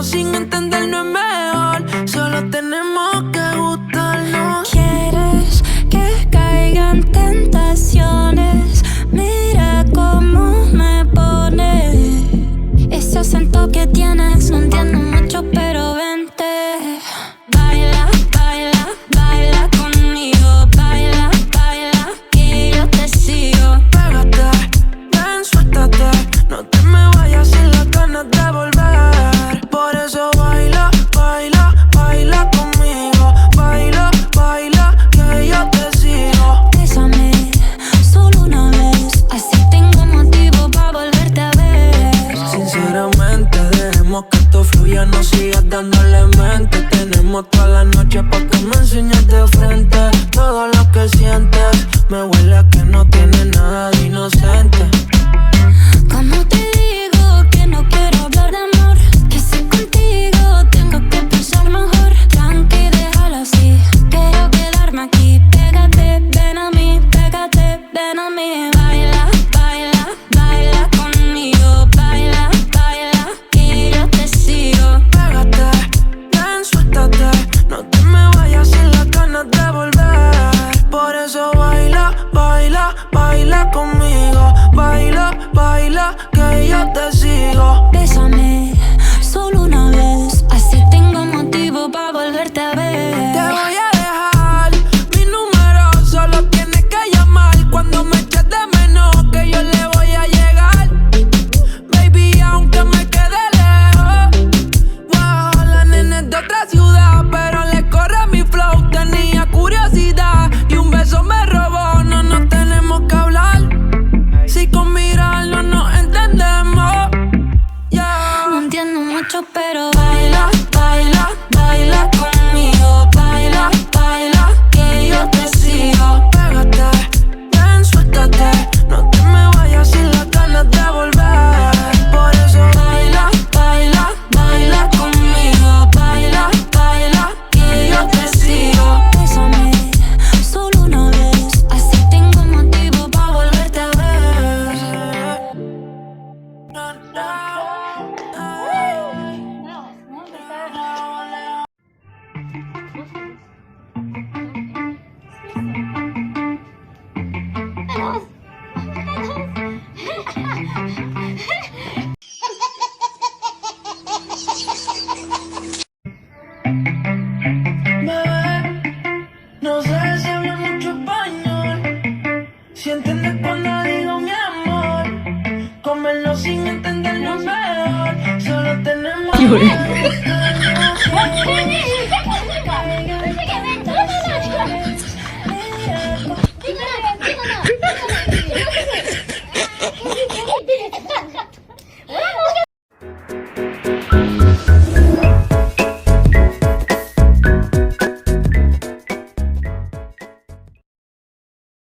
Comernos sin entendernos es mejor. Solo tenemos que gustarnos. ¿Quieres que caigan tentaciones? Mira cómo me pone ese acento que tienes. No entiendo mucho, pero vente. Baila, baila, baila conmigo. Baila, baila, que yo te sigo. Pégate, ven, suéltate. No te me vayas sin las ganas de volver. Por eso baila, baila, baila conmigo. Baila, baila, que yo te sigo. Bésame solo una vez, así tengo motivo para volverte a ver. Sinceramente, dejemos que esto fluya, no sigas dándole mente. Tenemos toda la noche pa' que me enseñes de frente todo lo que sientes. Me huele a que no tiene nada de inocente. Como te digo que no quiero hablar de amor, que si contigo tengo que pensar mejor. Tranqui, déjalo así, quiero quedarme aquí. Pégate, ven a mí, pégate, ven a mí. Baila, baila, baila conmigo. Baila, baila, que yo te sigo. Pégate, ven, suéltate. No te me vayas sin las ganas de volver. Por eso baila, baila, baila conmigo. Baila, baila, que yo te sigo. Bésame solo una vez, así tengo motivo para volverte a ver. Te voy a dejar mi número, solo tienes que llamar cuando me eches de menos, que yo le voy a llegar. Baby, aunque me quede lejos, wow, la nena es de otra ciudad, pero le corre mi flow. Tenía curiosidad y un beso me robó. No nos tenemos que hablar, si con mirarlo nos entendemos. Yeah. No entiendo mucho, pero Baila, baila, baila conmigo. Baila, baila, que yo te sigo. Pégate, ven, suéltate. No te me vayas sin las ganas de volver. Por eso baila, baila, baila conmigo. Baila, baila, que yo te sigo. bésame solo una vez, así tengo motivo para volverte a ver. Bebé, no sé si hablo mucho español. Si entiendes cuando digo mi amor. Comerlo sin entendernos mejor. Solo tenemos que